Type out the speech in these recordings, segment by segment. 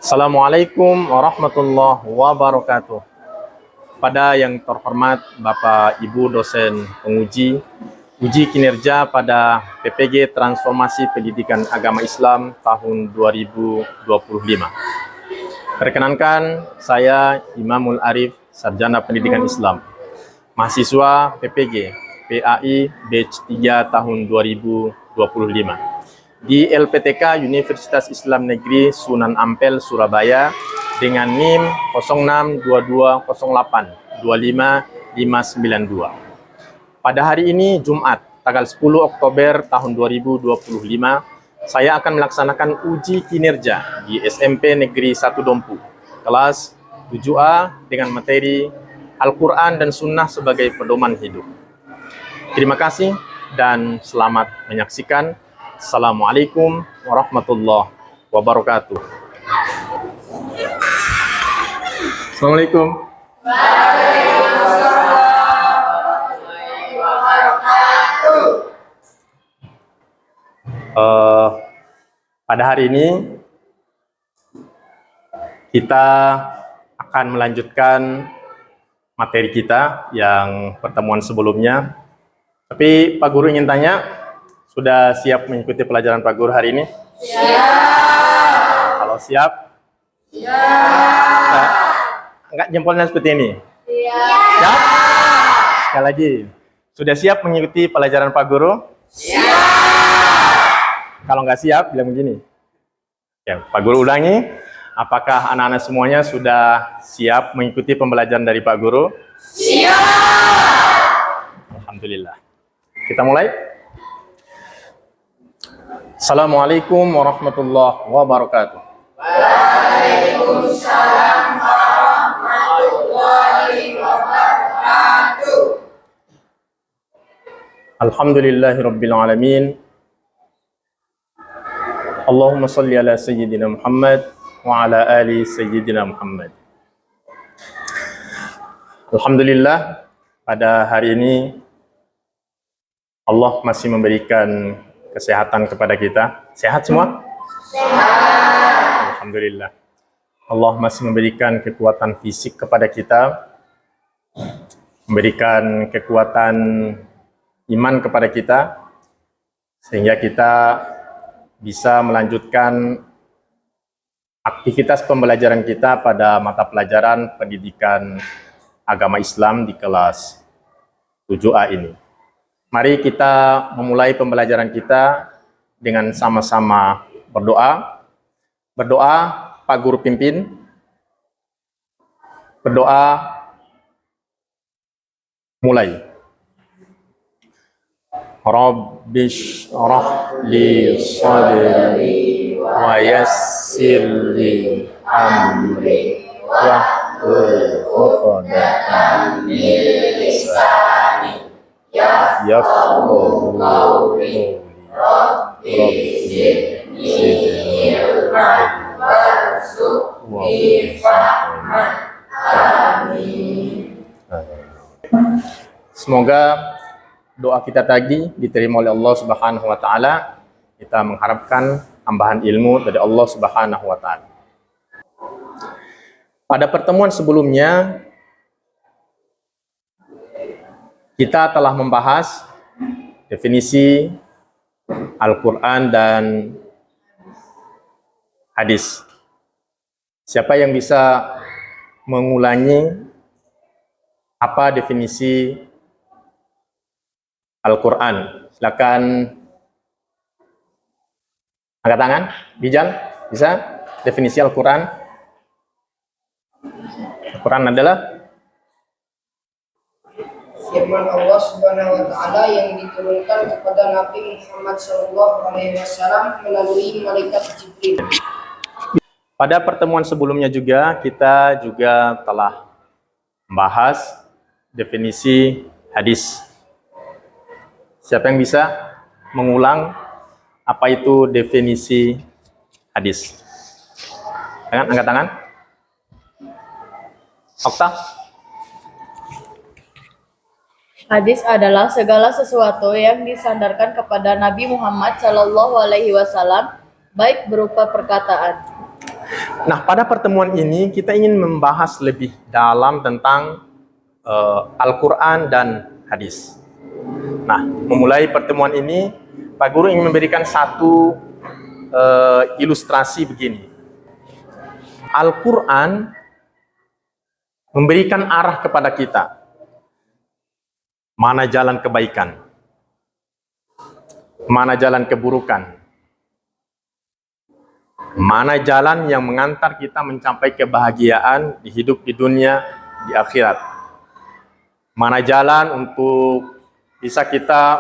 Assalamualaikum warahmatullahi wabarakatuh. Pada yang terhormat Bapak Ibu dosen penguji, uji kinerja pada PPG Transformasi Pendidikan Agama Islam tahun 2025. Perkenankan, saya Imamul Arif, Sarjana Pendidikan Islam, mahasiswa PPG PAI Batch 3 tahun 2025. Di LPTK Universitas Islam Negeri Sunan Ampel, Surabaya dengan NIM 062208 Pada hari ini, Jumat, tanggal 10 Oktober tahun 2025, saya akan melaksanakan uji kinerja di SMP Negeri 1 Dompu, kelas 7A dengan materi Al-Quran dan Sunnah sebagai pedoman hidup. Terima kasih dan selamat menyaksikan. Assalamualaikum warahmatullahi wabarakatuh. Assalamualaikum. Pada hari ini kita akan melanjutkan materi kita yang pertemuan sebelumnya. Tapi Pak Guru ingin tanya, sudah siap mengikuti pelajaran Pak Guru hari ini? Siap. Kalau siap? Siap. Angkat jempolnya seperti ini. Siap. Siap? Sekali lagi. Sudah siap mengikuti pelajaran Pak Guru? Siap. Kalau nggak siap, bilang begini. Ya, Pak Guru ulangi. Apakah anak-anak semuanya sudah siap mengikuti pembelajaran dari Pak Guru? Siap. Alhamdulillah. Kita mulai. Assalamualaikum warahmatullahi wabarakatuh. Waalaikumsalam warahmatullahi wabarakatuh. Alhamdulillahirabbil alamin. Allahumma shalli ala sayyidina Muhammad wa ala ali sayyidina Muhammad. Alhamdulillah, pada hari ini Allah masih memberikan kesehatan kepada kita. Sehat semua? Sehat. Alhamdulillah. Allah masih memberikan kekuatan fisik kepada kita, memberikan kekuatan iman kepada kita, sehingga kita bisa melanjutkan aktivitas pembelajaran kita pada mata pelajaran pendidikan agama Islam di kelas 7A ini. Mari kita memulai pembelajaran kita dengan sama-sama berdoa. Berdoa, Pak Guru pimpin. Berdoa, mulai. Rabbish shrah li sadri wa yassir li amri wahlul 'uqdatam min lisani yafqahu qawli. Rabbi zidni ilman warzuqni fahman. Amin. Semoga doa kita tadi diterima oleh Allah Subhanahu wa taala. Kita mengharapkan tambahan ilmu dari Allah Subhanahu wa taala. Pada pertemuan sebelumnya kita telah membahas definisi Al-Quran dan hadis. Siapa yang bisa mengulangi apa definisi Al-Quran? Silakan angkat tangan. Bijal, bisa? Definisi Al-Quran? Al-Quran adalah firman Allah Subhanahu wa taala yang diturunkan kepada Nabi Muhammad SAW melalui malaikat Jibril. Pada pertemuan sebelumnya juga kita telah membahas definisi hadis. Siapa yang bisa mengulang apa itu definisi hadis? Angkat tangan. Okta. Hadis adalah segala sesuatu yang disandarkan kepada Nabi Muhammad SAW, baik berupa perkataan, Nah, pada pertemuan ini kita ingin membahas lebih dalam tentang Al-Quran dan hadis. Nah, memulai pertemuan ini, Pak Guru ingin memberikan satu ilustrasi begini. Al-Quran memberikan arah kepada kita. Mana jalan kebaikan, mana jalan keburukan, mana jalan yang mengantar kita mencapai kebahagiaan di hidup di dunia, di akhirat. Mana jalan untuk bisa kita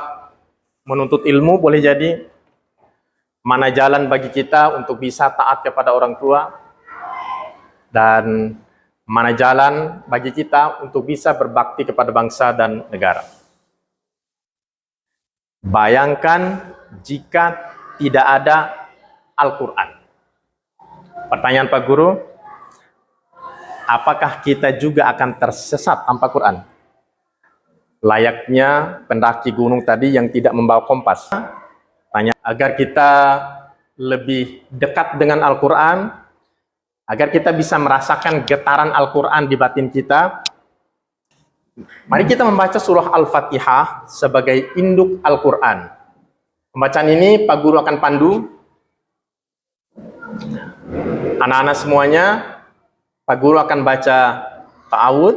menuntut ilmu, boleh jadi. Mana jalan bagi kita untuk bisa taat kepada orang tua. Dan mana jalan bagi kita untuk bisa berbakti kepada bangsa dan negara. Bayangkan jika tidak ada Al-Quran. Pertanyaan Pak Guru, apakah kita juga akan tersesat tanpa Quran? Layaknya pendaki gunung tadi yang tidak membawa kompas. Tanya agar kita lebih dekat dengan Al-Quran, agar kita bisa merasakan getaran Al-Quran di batin kita. Mari kita membaca surah Al-Fatihah sebagai induk Al-Quran. Pembacaan ini Pak Guru akan pandu. Anak-anak semuanya, Pak Guru akan baca ta'awud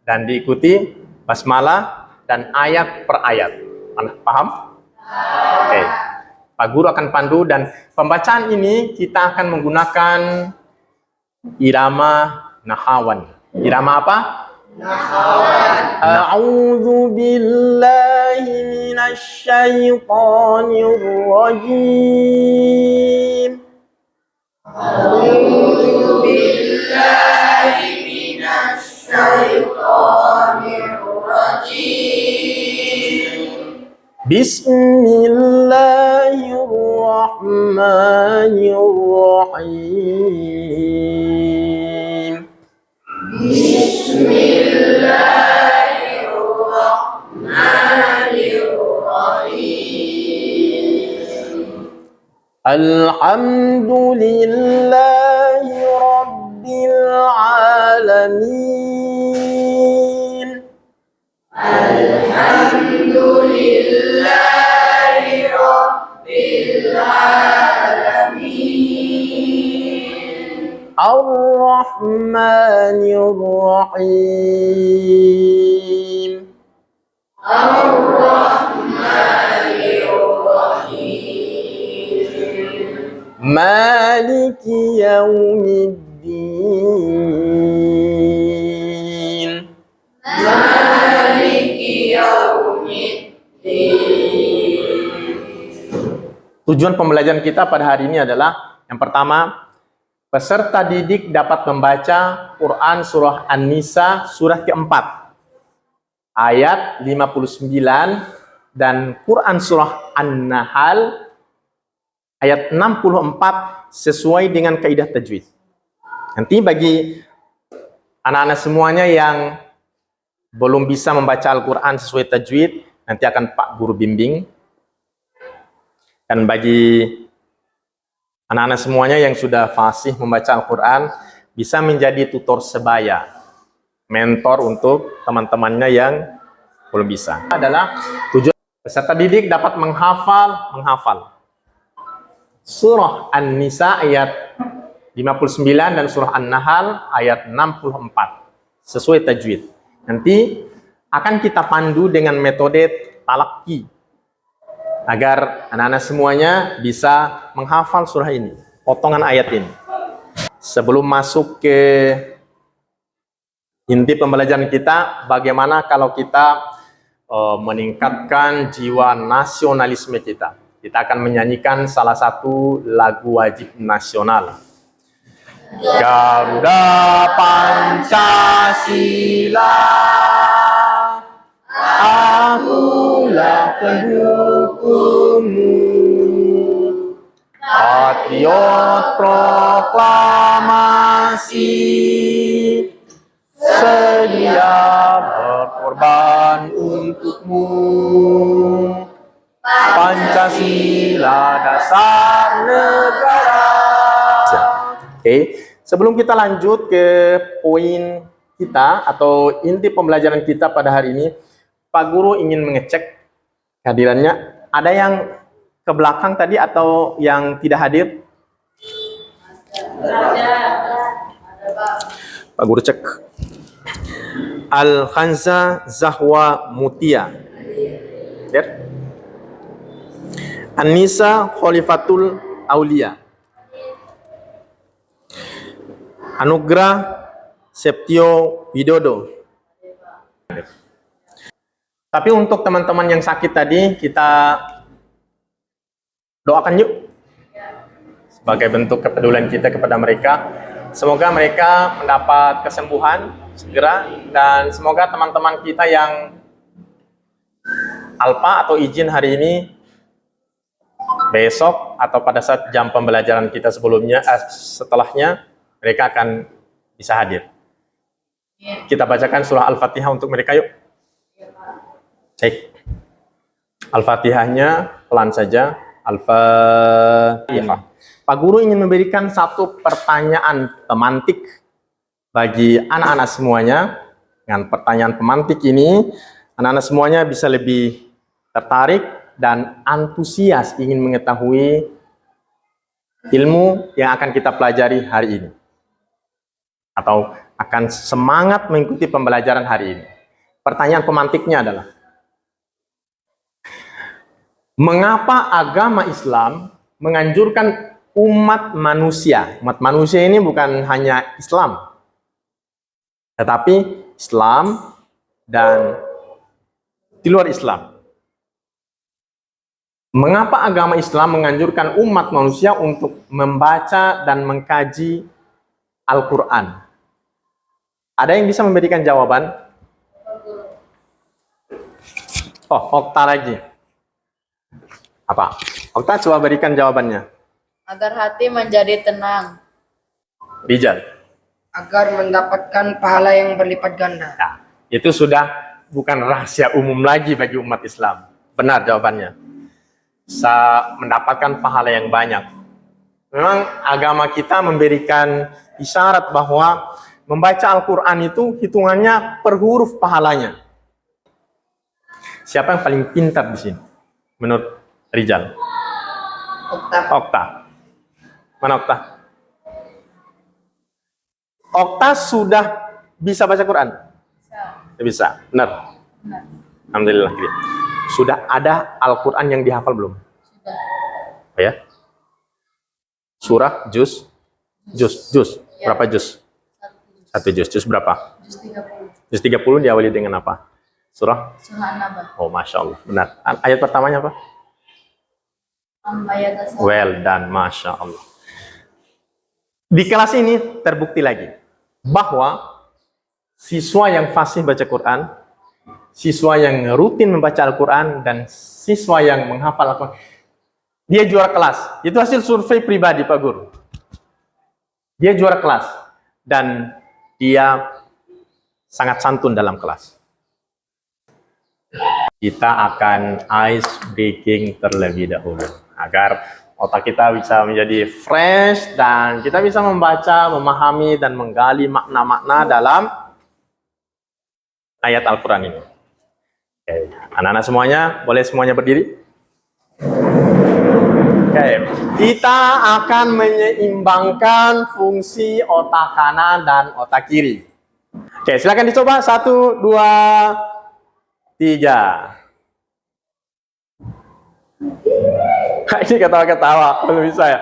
dan diikuti basmalah dan ayat per ayat. Paham? Oke. Pak Guru akan pandu, dan pembacaan ini kita akan menggunakan irama nahawan. Irama apa? Nahawan. A'udzu billahi minasy syaithanir rajim. A'udzu billahi minasy syaithanir rajim. Bismillahirrahmanirrahim. Bismillahirrahmanirrahim. Alhamdulillahi Rabbil Alamin. Alhamdulillahi Rabbil Alamin. Ar-Rahmanir Rahim. Ar-Rahmanir Rahim. Maliki Yaumiddin. Maliki Yaumiddin. Tujuan pembelajaran kita pada hari ini adalah, yang pertama, peserta didik dapat membaca Quran surah An-Nisa surah keempat ayat 59 dan Quran surah An-Nahl ayat 64 sesuai dengan kaidah tajwid. Nanti bagi anak-anak semuanya yang belum bisa membaca Al-Quran sesuai tajwid, nanti akan Pak Guru bimbing. Dan bagi anak-anak semuanya yang sudah fasih membaca Al-Quran, bisa menjadi tutor sebaya, mentor untuk teman-temannya yang belum bisa. Adalah tujuan peserta didik dapat menghafal surah An-Nisa ayat 59 dan surah An-Nahl ayat 64 sesuai tajwid. Nanti akan kita pandu dengan metode talaqi agar anak-anak semuanya bisa menghafal surah ini, potongan ayat ini. Sebelum masuk ke inti pembelajaran kita, bagaimana kalau kita meningkatkan jiwa nasionalisme kita? Kita akan menyanyikan salah satu lagu wajib nasional. Garuda Pancasila, akulah pendukungmu, patriot proklamasi, sedia berkorban untukmu. Pancasila dasar negara. Oke, sebelum kita lanjut ke poin kita atau inti pembelajaran kita pada hari ini, Pak Guru ingin mengecek kehadirannya. Ada yang ke belakang tadi atau yang tidak hadir? Pak Guru cek. Al-Khanza Zahwa Mutia. Hadir? An-Nisa Khalifatul Aulia. Anugrah Septio Widodo. Tapi untuk teman-teman yang sakit tadi, kita doakan yuk. Sebagai bentuk kepedulian kita kepada mereka. Semoga mereka mendapat kesembuhan segera. Dan semoga teman-teman kita yang alpa atau izin hari ini, besok atau pada saat jam pembelajaran kita sebelumnya, setelahnya, mereka akan bisa hadir. Kita bacakan surah Al-Fatihah untuk mereka yuk. Baik. Al-Fatihahnya pelan saja. Al-Fatihah. Pak Guru ingin memberikan satu pertanyaan pemantik bagi anak-anak semuanya. Dengan pertanyaan pemantik ini, anak-anak semuanya bisa lebih tertarik dan antusias ingin mengetahui ilmu yang akan kita pelajari hari ini. Atau akan semangat mengikuti pembelajaran hari ini. Pertanyaan pemantiknya adalah, mengapa agama Islam menganjurkan umat manusia ini bukan hanya Islam, tetapi Islam dan di luar Islam. Mengapa agama Islam menganjurkan umat manusia untuk membaca dan mengkaji Al-Quran? Ada yang bisa memberikan jawaban? Oh, Okta lagi. Apa? Okta coba berikan jawabannya. Agar hati menjadi tenang. Rijal. Agar mendapatkan pahala yang berlipat ganda. Nah, itu sudah bukan rahasia umum lagi bagi umat Islam. Benar jawabannya. Mendapatkan pahala yang banyak. Memang agama kita memberikan isyarat bahwa membaca Al-Quran itu hitungannya per huruf pahalanya. Siapa yang paling pintar di sini? Menurut Rijal? Okta. Mana Okta? Okta sudah bisa baca Quran? Bisa. Benar? Benar. Alhamdulillah. Sudah ada Al-Quran yang dihafal belum? Sudah. Oh ya? Surah, juz? Ya. Berapa juz? Satu juz. Juz berapa? Juz 30. Juz 30 diawali dengan apa? Surah? Surah An-Naba. Oh, Masya Allah. Benar. Ayat pertamanya apa? Well done. Masya Allah. Di kelas ini terbukti lagi bahwa siswa yang fasih baca Quran, siswa yang rutin membaca Al-Quran, dan siswa yang menghafal Al-Quran, dia juara kelas. Itu hasil survei pribadi Pak Guru. Dia juara kelas. Dan dia sangat santun dalam kelas. Kita akan ice breaking terlebih dahulu. Agar otak kita bisa menjadi fresh dan kita bisa membaca, memahami, dan menggali makna-makna dalam ayat Al-Quran ini. Oke, anak-anak semuanya, boleh semuanya berdiri? Oke, kita akan menyeimbangkan fungsi otak kanan dan otak kiri. Oke, silakan dicoba. 1, 2, 3. Ini ketawa-ketawa, belum bisa ya.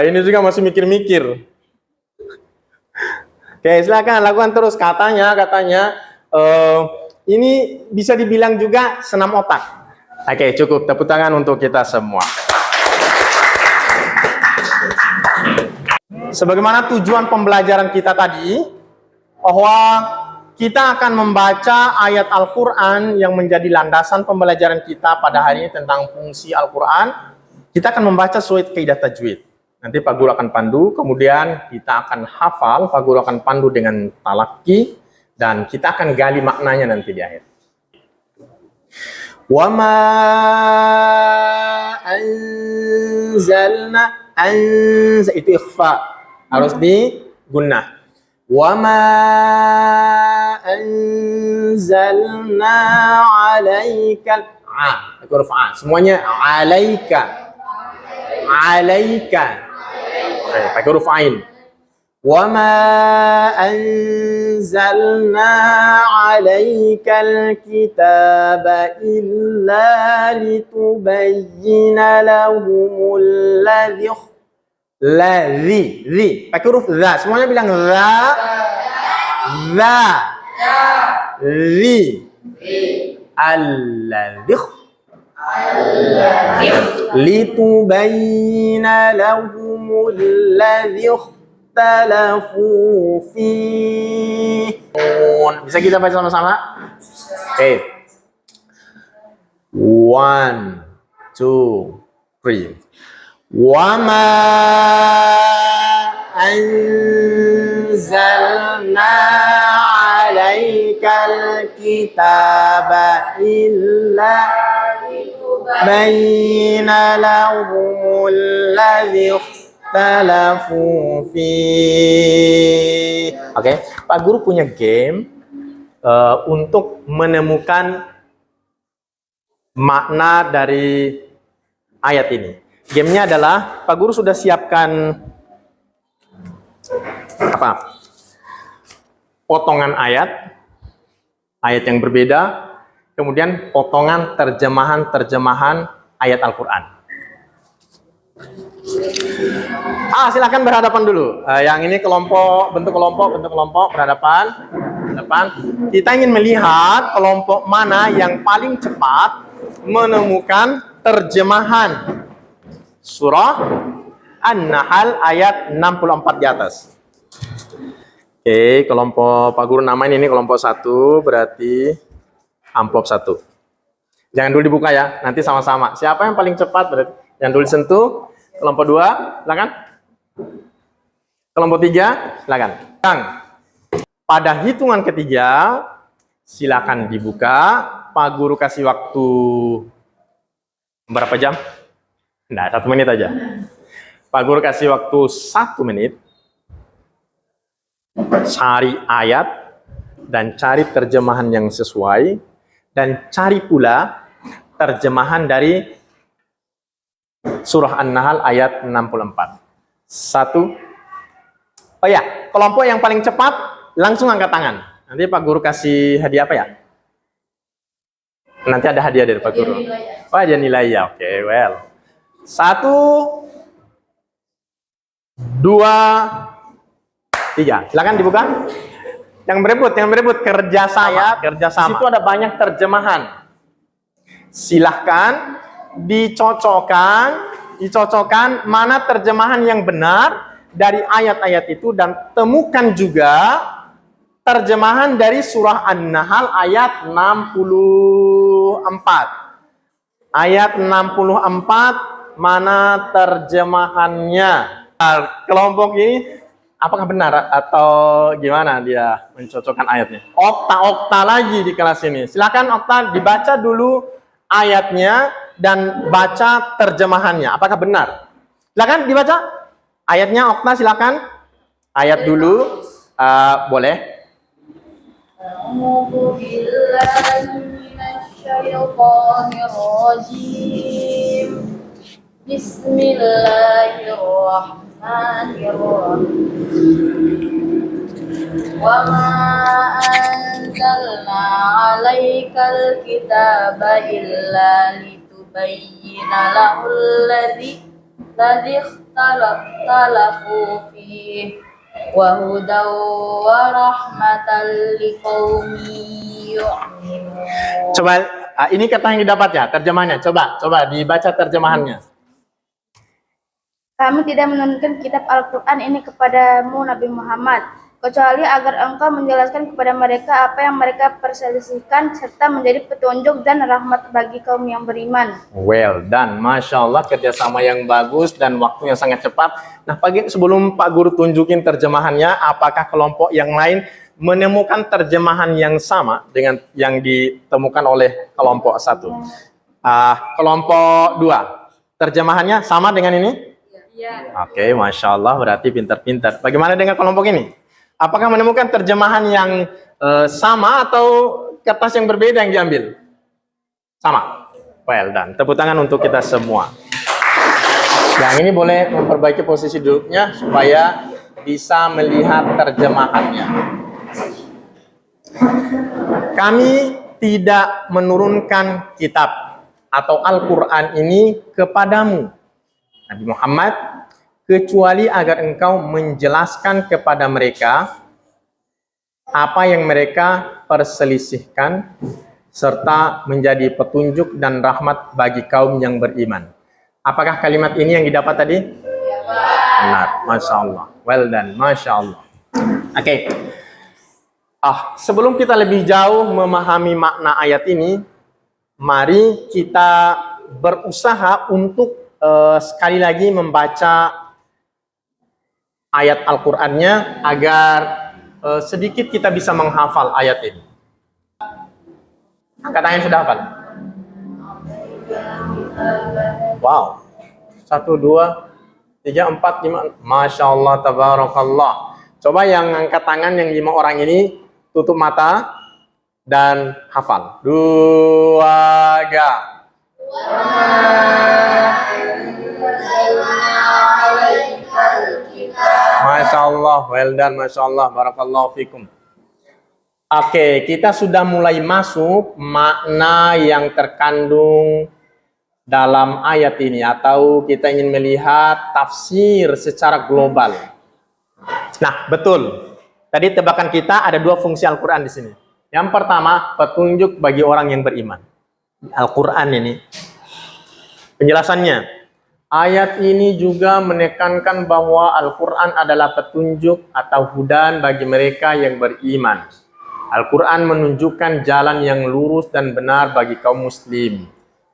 Ini juga masih mikir-mikir. Oke, silakan lakukan terus. Katanya, ini bisa dibilang juga senam otak. Oke, cukup. Tepuk tangan untuk kita semua. Sebagaimana tujuan pembelajaran kita tadi, bahwa kita akan membaca ayat Al-Quran yang menjadi landasan pembelajaran kita pada hari ini tentang fungsi Al-Quran. Kita akan membaca sesuai kaidah tajwid. Nanti Pak Guru akan pandu, kemudian kita akan hafal, Pak Guru akan pandu dengan talaki, dan kita akan gali maknanya nanti di akhir. Wa ma anzalna itu ikhfa, harus di gunnah. Wa ma anzalna 'alaikal huruf a, semuanya alaika. Oke, pakai huruf ain. Wa ma anzalna 'alaikal kitaba illa litubayyana lahumul ladzi pakai huruf za, semuanya bilang za alladzi litubayyana lahumul ladzi ikhtalafu fihi. Bisa kita baca sama-sama? Oke. 1 2 3. Wa ma anzalna 'alaikal kitaba illa bayyana lahumul ladzi ikhtalafu fihi. Oke, Pak Guru punya game untuk menemukan makna dari ayat ini. Gamenya adalah Pak Guru sudah siapkan potongan ayat yang berbeda, kemudian potongan terjemahan ayat Al-Quran. Silakan berhadapan dulu. Yang ini bentuk kelompok berhadapan. Kita ingin melihat kelompok mana yang paling cepat menemukan terjemahan surah An-Nahl ayat 64 di atas. Oke, kelompok Pak Guru namain ini kelompok 1, berarti amplop 1. Jangan dulu dibuka ya, nanti sama-sama. Siapa yang paling cepat berarti yang dulu sentuh. Kelompok 2, silakan. Kelompok 3, silakan. Pada hitungan ketiga, silakan dibuka. Pak Guru kasih waktu berapa jam? Nah, 1 menit aja. Pak Guru kasih waktu 1 menit. Cari ayat dan cari terjemahan yang sesuai, dan cari pula terjemahan dari surah An-Nahl ayat 64. 1. Oh ya, kelompok yang paling cepat langsung angkat tangan. Nanti Pak Guru kasih hadiah apa ya? Nanti ada hadiah dari Pak Guru. Oh, ada nilai ya. Oke, well. 1 2 3. Silakan dibuka. Yang berebut kerjasama. Di situ ada banyak terjemahan. Silahkan dicocokkan mana terjemahan yang benar dari ayat-ayat itu, dan temukan juga terjemahan dari surah An-Nahl ayat 64. Ayat 64 mana terjemahannya? Kelompok ini apakah benar atau gimana dia mencocokkan ayatnya? Okta lagi di kelas ini. Silakan Okta dibaca dulu ayatnya dan baca terjemahannya. Apakah benar? Silakan dibaca ayatnya, Okta silakan. Ayat dulu, boleh. A'udzu billahi minasyaitonir rajim. Bismillahirrahmanirrahim. Wa ma anzalna 'alaikal kitaba illa litubayyana lahul ladzi ikhtalafu fihi wa hudaw wa rahmatan liqaumin yu'minun. Coba ini kata yang didapat ya, terjemahannya. Coba dibaca terjemahannya. Kami tidak menurunkan kitab Al-Quran ini kepadamu Nabi Muhammad, kecuali agar engkau menjelaskan kepada mereka apa yang mereka perselisihkan, serta menjadi petunjuk dan rahmat bagi kaum yang beriman. Well done, Masya Allah, kerjasama yang bagus dan waktunya sangat cepat. Nah, sebelum Pak Guru tunjukin terjemahannya, apakah kelompok yang lain menemukan terjemahan yang sama dengan yang ditemukan oleh kelompok 1? Kelompok 2, terjemahannya sama dengan ini? Oke, Masya Allah, berarti pintar-pintar. Bagaimana dengan kelompok ini? Apakah menemukan terjemahan yang sama atau kertas yang berbeda yang diambil? Sama. Well done. Tepuk tangan untuk kita semua. Yang ini boleh memperbaiki posisi duduknya supaya bisa melihat terjemahannya. Kami tidak menurunkan kitab atau Al-Quran ini kepadamu, Nabi Muhammad, kecuali agar engkau menjelaskan kepada mereka apa yang mereka perselisihkan, serta menjadi petunjuk dan rahmat bagi kaum yang beriman. Apakah kalimat ini yang didapat tadi? Benar, Masya Allah. Well done, Masya Allah. Oke. Sebelum kita lebih jauh memahami makna ayat ini, mari kita berusaha untuk sekali lagi membaca ayat Al-Qur'annya agar sedikit kita bisa menghafal ayat ini. Angkat tangan yang sudah hafal. Wow. 1, 2, 3, 4, 5. Masya Allah, tabarakallah. Coba yang angkat tangan yang 5 orang ini tutup mata dan hafal. 2, 3. Masya Allah, well done, Masya Allah, barakallahu fikum. Oke, kita sudah mulai masuk makna yang terkandung dalam ayat ini, atau kita ingin melihat tafsir secara global. Nah, betul. Tadi tebakan kita ada 2 fungsi Al-Quran di sini. Yang pertama, petunjuk bagi orang yang beriman. Al-Quran ini. Penjelasannya, ayat ini juga menekankan bahwa Al-Quran adalah petunjuk atau hudan bagi mereka yang beriman. Al-Quran menunjukkan jalan yang lurus dan benar bagi kaum muslim,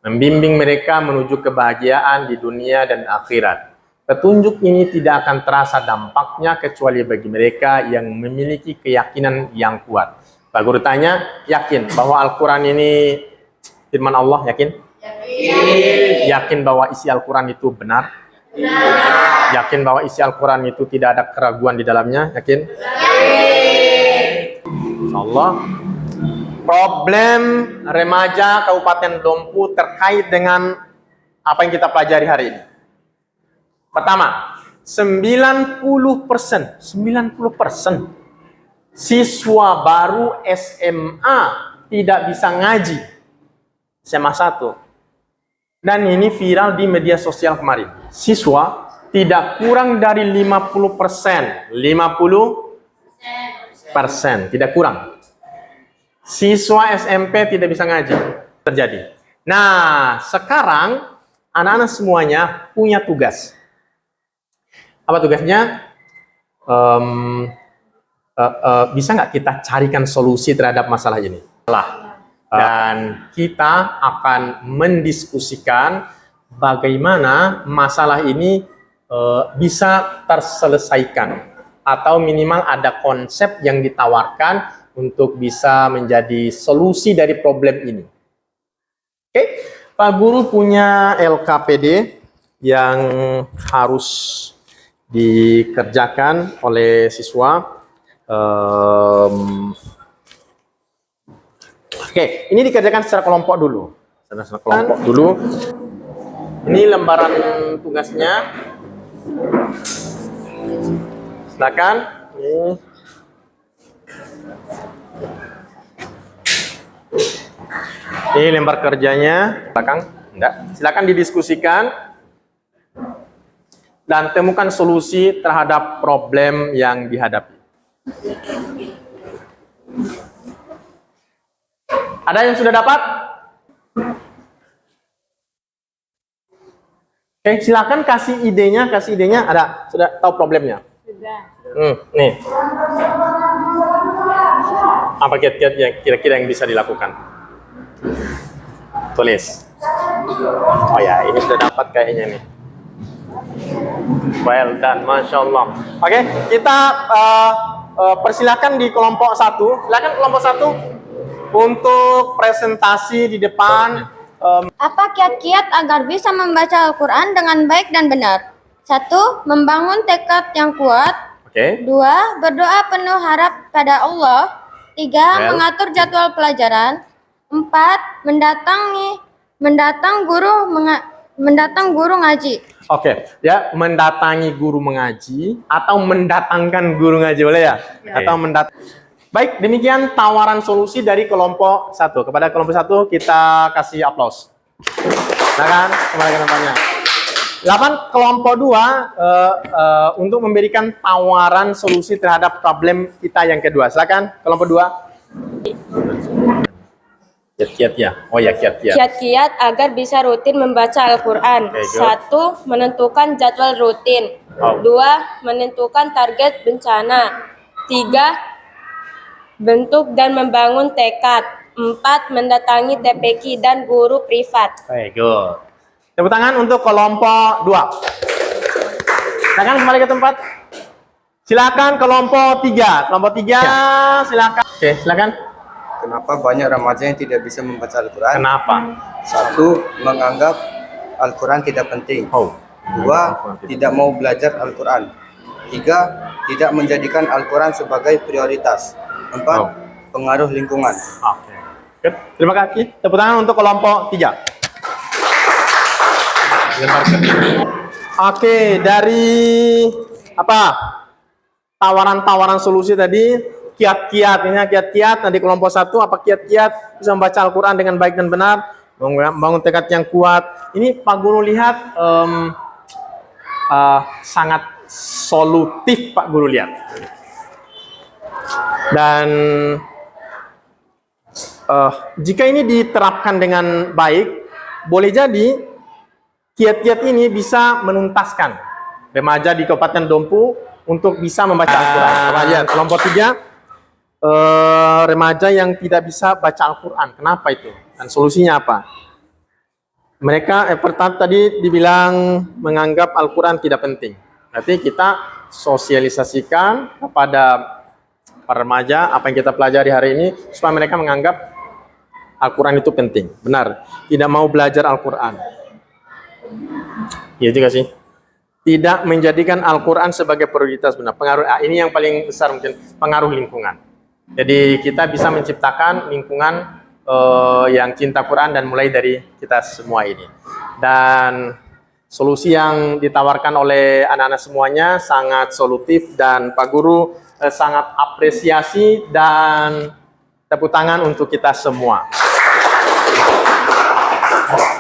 membimbing mereka menuju kebahagiaan di dunia dan akhirat. Petunjuk ini tidak akan terasa dampaknya kecuali bagi mereka yang memiliki keyakinan yang kuat. Pak Guru tanya, yakin bahwa Al-Quran ini firman Allah? Yakin? Yakin. Yakin bahwa isi Al-Quran itu benar? Benar. Yakin bahwa isi Al-Quran itu tidak ada keraguan di dalamnya? Yakin? Yakin. Allah. Problem remaja Kabupaten Dompu terkait dengan apa yang kita pelajari hari ini. Pertama, 90% siswa baru SMA tidak bisa ngaji. SMA 1. Dan ini viral di media sosial kemarin. Siswa tidak kurang dari 50%. 50%, tidak kurang. Siswa SMP tidak bisa ngaji. Terjadi. Nah, sekarang anak-anak semuanya punya tugas. Apa tugasnya? Bisa nggak kita carikan solusi terhadap masalah ini? Dan kita akan mendiskusikan bagaimana masalah ini bisa terselesaikan, atau minimal ada konsep yang ditawarkan untuk bisa menjadi solusi dari problem ini. Oke, Pak Guru punya LKPD yang harus dikerjakan oleh siswa. Oke, ini dikerjakan secara kelompok dulu. Secara kelompok dulu. Ini lembaran tugasnya. Silakan. Ini lembar kerjanya. Belakang. Enggak. Silakan didiskusikan dan temukan solusi terhadap problem yang dihadapi. Ada yang sudah dapat? Oke, silakan kasih idenya, Ada, sudah tahu problemnya? Sudah. Nih. Apa kira-kira yang bisa dilakukan? Tulis. Oh ya, ini sudah dapat kayaknya nih. Well done, Masya Allah. Oke, kita persilakan di kelompok 1. Silakan kelompok 1 untuk presentasi di depan. Apa kiat-kiat agar bisa membaca Al-Quran dengan baik dan benar? 1. Membangun tekad yang kuat. Oke. 2. Berdoa penuh harap pada Allah. 3. Well. Mengatur jadwal pelajaran. 4. Mendatang guru ngaji. Oke, ya, mendatangi guru mengaji atau mendatangkan guru ngaji, boleh ya? Atau Baik, demikian tawaran solusi dari kelompok 1. Kepada kelompok 1 kita kasih aplaus. Silakan kembali ke tempatnya. 8 kelompok 2 untuk memberikan tawaran solusi terhadap problem kita yang kedua. Silakan kelompok 2. Kiat-kiat ya. Oh ya, kiat-kiat. Kiat-kiat agar bisa rutin membaca Al-Quran. Okay, good. 1. Menentukan jadwal rutin. Oh. 2. Menentukan target bencana. 3. Bentuk dan membangun tekad. 4. Mendatangi TPQ dan guru privat. Baik, good. Tepuk tangan untuk kelompok 2. Silakan kembali ke tempat. Silakan kelompok 3. Kelompok 3, silakan. Oke, silakan. Kenapa banyak remaja yang tidak bisa membaca Al-Quran? Kenapa? 1. Menganggap Al-Quran tidak penting. Oh. 2. Tidak mau belajar Al-Quran. 3. Tidak menjadikan Al-Quran sebagai prioritas. 4. Oh. Pengaruh lingkungan. Oke. Good. Terima kasih. Tepuk tangan untuk kelompok 3. Oke, dari apa? Tawaran-tawaran solusi tadi. Kiat-kiat, ini kiat-kiat. Nanti kelompok 1 apa kiat-kiat bisa membaca Al-Quran dengan baik dan benar, membangun tekad yang kuat. Ini Pak Guru lihat sangat solutif, Pak Guru lihat. Dan jika ini diterapkan dengan baik, boleh jadi kiat-kiat ini bisa menuntaskan remaja di Kabupaten Dompu untuk bisa membaca Al-Quran. Lihat kelompok 3. Remaja yang tidak bisa baca Al-Quran. Kenapa itu? Dan solusinya apa? Mereka pertama tadi dibilang menganggap Al-Quran tidak penting. Berarti kita sosialisasikan kepada para remaja apa yang kita pelajari hari ini supaya mereka menganggap Al-Quran itu penting. Benar. Tidak mau belajar Al-Quran. Iya juga sih. Tidak menjadikan Al-Quran sebagai prioritas. Benar. Pengaruh ini yang paling besar mungkin, pengaruh lingkungan. Jadi kita bisa menciptakan lingkungan yang cinta Quran dan mulai dari kita semua ini. Dan solusi yang ditawarkan oleh anak-anak semuanya sangat solutif dan Pak Guru sangat apresiasi dan tepuk tangan untuk kita semua.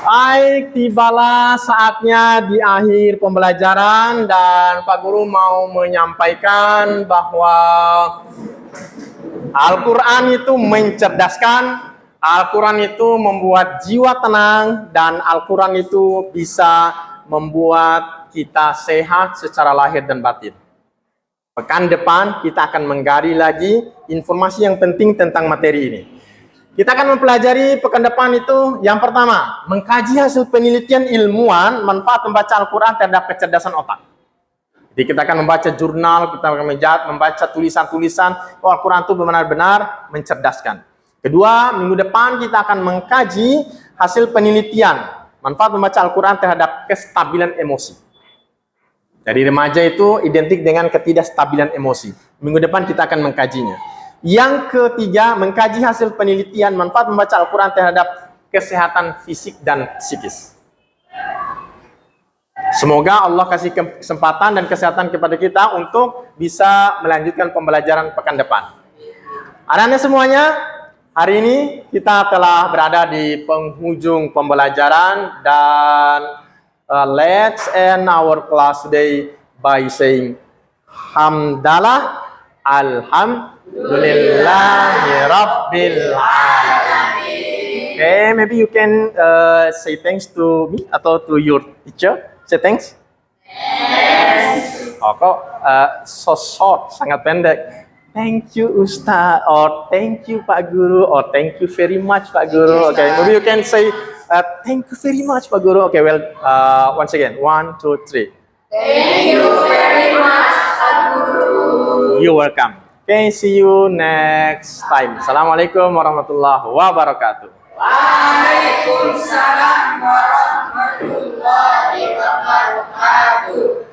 Baik, tibalah saatnya di akhir pembelajaran dan Pak Guru mau menyampaikan bahwa Al-Quran itu mencerdaskan, Al-Quran itu membuat jiwa tenang, dan Al-Quran itu bisa membuat kita sehat secara lahir dan batin. Pekan depan kita akan menggali lagi informasi yang penting tentang materi ini. Kita akan mempelajari pekan depan itu yang pertama, mengkaji hasil penelitian ilmuwan manfaat membaca Al-Quran terhadap kecerdasan otak. Jadi kita akan membaca jurnal, kita akan membaca tulisan-tulisan bahwa Al-Quran itu benar-benar mencerdaskan. Kedua, minggu depan kita akan mengkaji hasil penelitian manfaat membaca Al-Quran terhadap kestabilan emosi. Jadi remaja itu identik dengan ketidakstabilan emosi. Minggu depan kita akan mengkajinya. Yang ketiga, mengkaji hasil penelitian manfaat membaca Al-Quran terhadap kesehatan fisik dan psikis. Semoga Allah kasih kesempatan dan kesehatan kepada kita untuk bisa melanjutkan pembelajaran pekan depan. Anak-anak semuanya, hari ini kita telah berada di penghujung pembelajaran dan let's end our class today by saying Hamdalah Alhamdulillahirabbil alamin. Okay, maybe you can say thanks to me atau to your teacher. Say thanks. Yes. Oh, kok so short, sangat pendek. Thank you Ustaz, or thank you Pak Guru, or thank you very much Pak Guru. Okay, maybe you can say thank you very much Pak Guru. Okay, well, once again, 1, 2, 3. Thank you very much, Pak Guru. You're welcome. Okay, see you next time. Assalamualaikum warahmatullahi wabarakatuh. Waalaikumsalam warahmatullahi wabarakatuh.